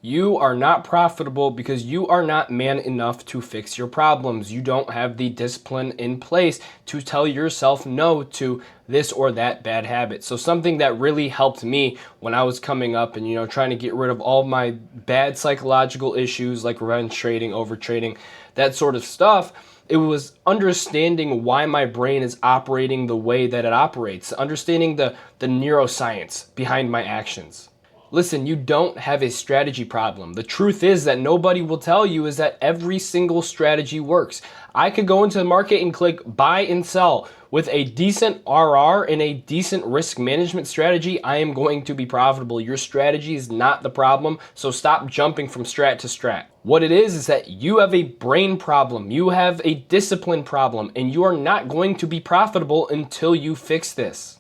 You are not profitable because you are not man enough to fix your problems. You don't have the discipline in place to tell yourself no to this or that bad habit. So something that really helped me when I was coming up and, trying to get rid of all my bad psychological issues like revenge trading, over trading, that sort of stuff, it was understanding why my brain is operating the way that it operates, understanding the neuroscience behind my actions. Listen, you don't have a strategy problem. The truth is that nobody will tell you is that every single strategy works. I could go into the market and click buy and sell. With a decent RR and a decent risk management strategy, I am going to be profitable. Your strategy is not the problem, so stop jumping from strat to strat. What it is that you have a brain problem, you have a discipline problem, and you are not going to be profitable until you fix this.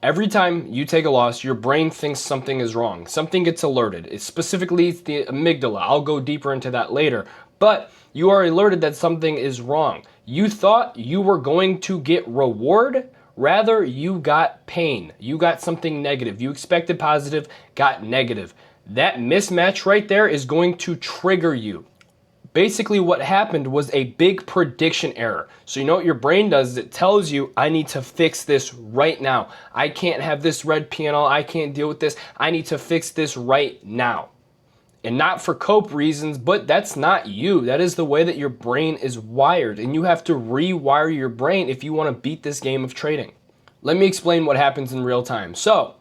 Every time you take a loss, your brain thinks something is wrong. Something gets alerted. It's specifically the amygdala. I'll go deeper into that later. But you are alerted that something is wrong. You thought you were going to get reward. Rather, you got pain. You got something negative. You expected positive, got negative. That mismatch right there is going to trigger you. Basically what happened was a big prediction error. So you know what your brain does is it tells you, I need to fix this right now. I can't have this red panel. I can't deal with this. I need to fix this right now. And not for cope reasons, but that's not you. That is the way that your brain is wired. And you have to rewire your brain if you want to beat this game of trading. Let me explain what happens in real time. So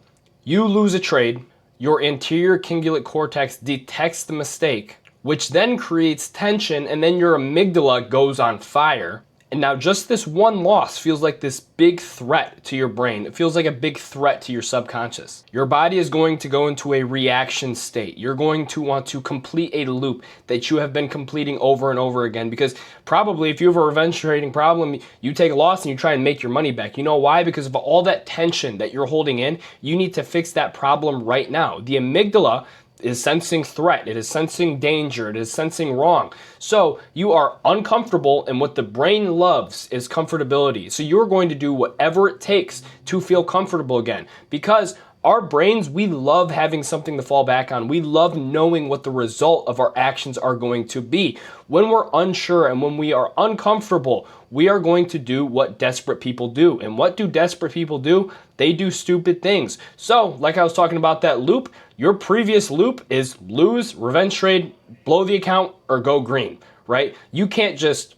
you lose a trade. Your anterior cingulate cortex detects the mistake, which then creates tension, and then your amygdala goes on fire. And now just this one loss feels like this big threat to your brain. It feels like a big threat to your subconscious. Your body is going to go into a reaction state. You're going to want to complete a loop that you have been completing over and over again, because probably if you have a revenge trading problem, you take a loss and you try and make your money back. You know why? Because of all that tension that you're holding in, you need to fix that problem right now. The amygdala is sensing threat, it is sensing danger, it is sensing wrong. So you are uncomfortable, and what the brain loves is comfortability. So you're going to do whatever it takes to feel comfortable again, because our brains, we love having something to fall back on. We love knowing what the result of our actions are going to be. When we're unsure and when we are uncomfortable, we are going to do what desperate people do. And what do desperate people do? They do stupid things. So, like I was talking about that loop, your previous loop is lose, revenge trade, blow the account, or go green, right? You can't just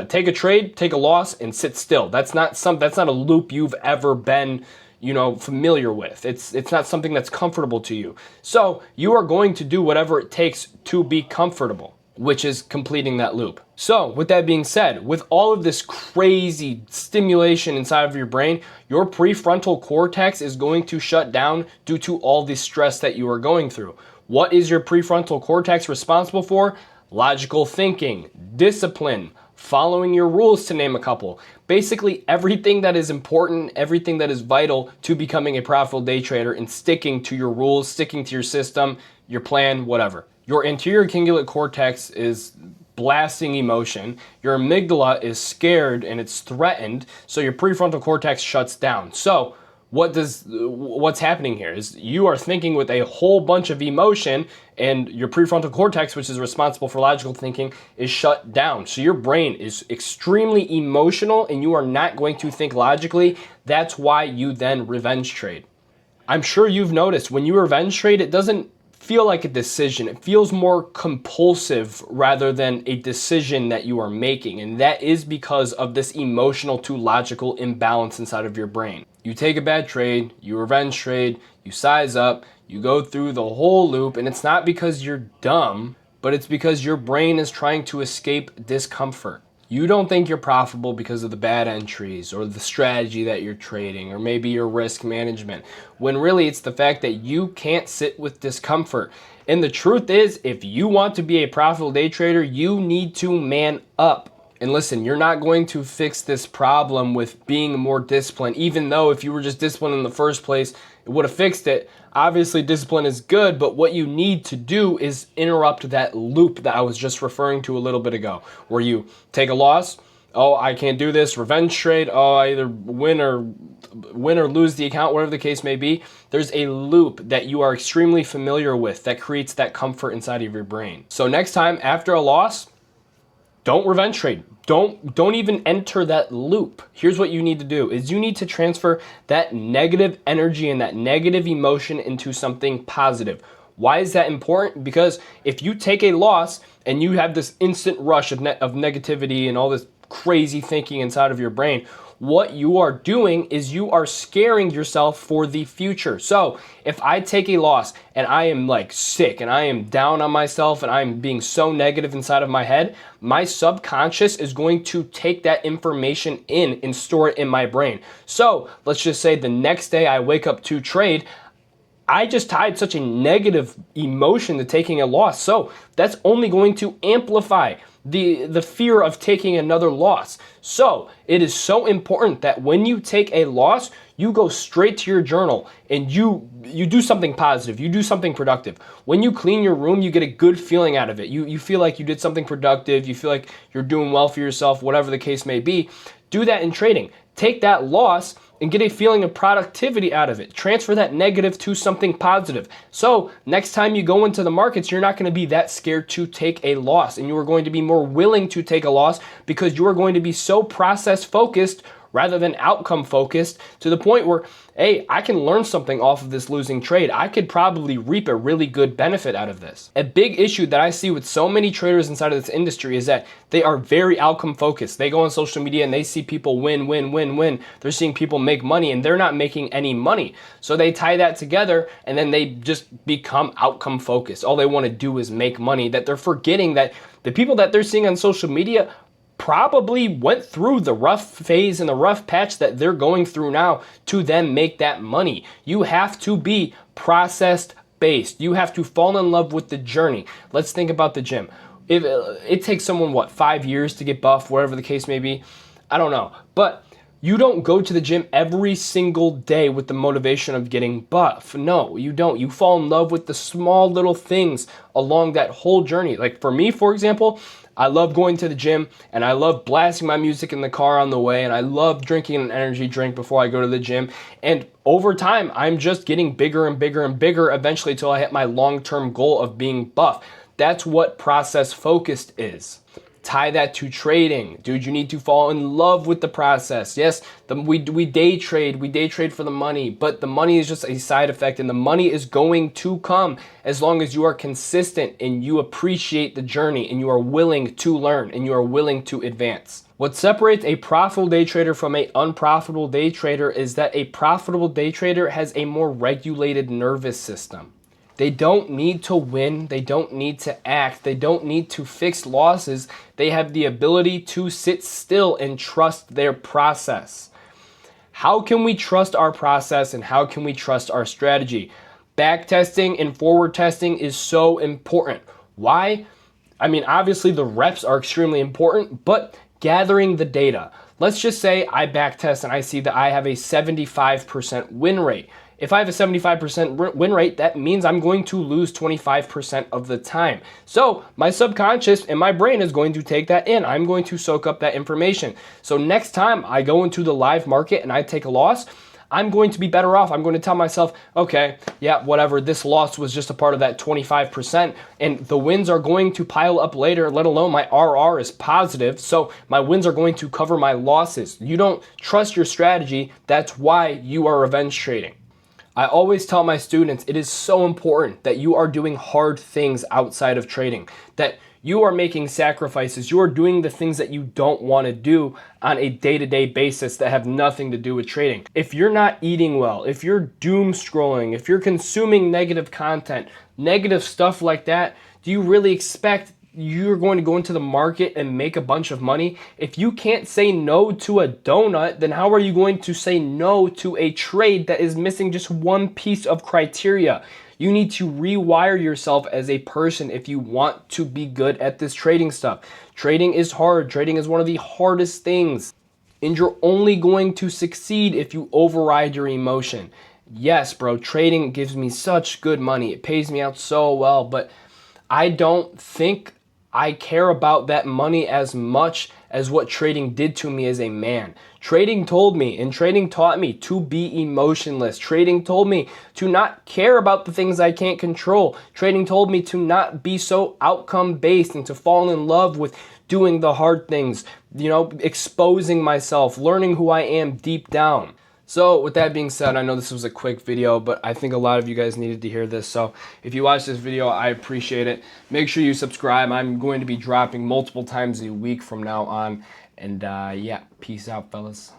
take a trade, take a loss, and sit still. That's not a loop you've ever been familiar with. It's not something that's comfortable to you. So you are going to do whatever it takes to be comfortable, which is completing that loop. So with that being said, with all of this crazy stimulation inside of your brain, your prefrontal cortex is going to shut down due to all the stress that you are going through. What is your prefrontal cortex responsible for? Logical thinking, discipline, following your rules, to name a couple. Basically everything that is important, everything that is vital to becoming a profitable day trader and sticking to your rules, sticking to your system, your plan, whatever. Your anterior cingulate cortex is blasting emotion. Your amygdala is scared and it's threatened, so your prefrontal cortex shuts down. So what's happening here is you are thinking with a whole bunch of emotion, and your prefrontal cortex, which is responsible for logical thinking, is shut down. So your brain is extremely emotional and you are not going to think logically. That's why you then revenge trade. I'm sure you've noticed when you revenge trade, it doesn't feel like a decision. It feels more compulsive rather than a decision that you are making. And that is because of this emotional to logical imbalance inside of your brain. You take a bad trade, you revenge trade, you size up, you go through the whole loop, and it's not because you're dumb, but it's because your brain is trying to escape discomfort. You don't think you're profitable because of the bad entries or the strategy that you're trading or maybe your risk management, when really it's the fact that you can't sit with discomfort. And the truth is, if you want to be a profitable day trader, you need to man up. And listen, you're not going to fix this problem with being more disciplined, even though if you were just disciplined in the first place, it would have fixed it. Obviously, discipline is good, but what you need to do is interrupt that loop that I was just referring to a little bit ago, where you take a loss, oh, I can't do this, revenge trade, oh, I either win or lose the account, whatever the case may be. There's a loop that you are extremely familiar with that creates that comfort inside of your brain. So next time after a loss, don't revenge trade. Don't even enter that loop. Here's what you need to do is you need to transfer that negative energy and that negative emotion into something positive. Why is that important? Because if you take a loss and you have this instant rush of negativity and all this crazy thinking inside of your brain, what you are doing is you are scaring yourself for the future. So if I take a loss and I am like sick and I am down on myself and I'm being so negative inside of my head, my subconscious is going to take that information in and store it in my brain. So let's just say the next day I wake up to trade, I just tied such a negative emotion to taking a loss. So that's only going to amplify the fear of taking another loss. So it is so important that when you take a loss, you go straight to your journal and you do something positive, you do something productive. When you clean your room, you get a good feeling out of it. You feel like you did something productive, you feel like you're doing well for yourself, whatever the case may be. Do that in trading. Take that loss and get a feeling of productivity out of it. Transfer that negative to something positive. So next time you go into the markets, you're not going to be that scared to take a loss, and you are going to be more willing to take a loss because you are going to be so process focused rather than outcome focused, to the point where, hey, I can learn something off of this losing trade. I could probably reap a really good benefit out of this. A big issue that I see with so many traders inside of this industry is that they are very outcome focused. They go on social media and they see people win, win, win, win. They're seeing people make money and they're not making any money. So they tie that together and then they just become outcome focused. All they want to do is make money, that they're forgetting that the people that they're seeing on social media probably went through the rough phase and the rough patch that they're going through now to then make that money. You have to be processed based. You have to fall in love with the journey. Let's think about the gym. If it takes someone, 5 years to get buff, whatever the case may be, I don't know. But you don't go to the gym every single day with the motivation of getting buff. No, you don't. You fall in love with the small little things along that whole journey. Like for me, for example, I love going to the gym and I love blasting my music in the car on the way, and I love drinking an energy drink before I go to the gym. And over time, I'm just getting bigger and bigger and bigger eventually till I hit my long-term goal of being buff. That's what process focused is. Tie that to trading. Dude, you need to fall in love with the process. Yes, we day trade for the money, but the money is just a side effect, and the money is going to come as long as you are consistent and you appreciate the journey and you are willing to learn and you are willing to advance. What separates a profitable day trader from an unprofitable day trader is that a profitable day trader has a more regulated nervous system. They don't need to win. They don't need to act. They don't need to fix losses. They have the ability to sit still and trust their process. How can we trust our process and how can we trust our strategy? Back testing and forward testing is so important. Why? I mean, obviously the reps are extremely important, but gathering the data. Let's just say I back test and I see that I have a 75% win rate. If I have a 75% win rate, that means I'm going to lose 25% of the time. So my subconscious and my brain is going to take that in. I'm going to soak up that information. So next time I go into the live market and I take a loss, I'm going to be better off. I'm going to tell myself, okay, yeah, whatever, this loss was just a part of that 25%, and the wins are going to pile up later, let alone my RR is positive, so my wins are going to cover my losses. You don't trust your strategy. That's why you are revenge trading. I always tell my students it is so important that you are doing hard things outside of trading, that you are making sacrifices, you are doing the things that you don't want to do on a day-to-day basis that have nothing to do with trading. If you're not eating well, if you're doom scrolling, if you're consuming negative content, negative stuff like that, do you really expect you're going to go into the market and make a bunch of money? If you can't say no to a donut, then how are you going to say no to a trade that is missing just one piece of criteria? You need to rewire yourself as a person if you want to be good at this trading stuff. Trading is hard. Trading is one of the hardest things. And you're only going to succeed if you override your emotion. Yes, bro, trading gives me such good money. It pays me out so well, but I don't think I care about that money as much as what trading did to me as a man. Trading told me and trading taught me to be emotionless. Trading told me to not care about the things I can't control. Trading told me to not be so outcome based and to fall in love with doing the hard things, exposing myself, learning who I am deep down. So with that being said, I know this was a quick video, but I think a lot of you guys needed to hear this. So if you watched this video, I appreciate it. Make sure you subscribe. I'm going to be dropping multiple times a week from now on. And yeah, peace out, fellas.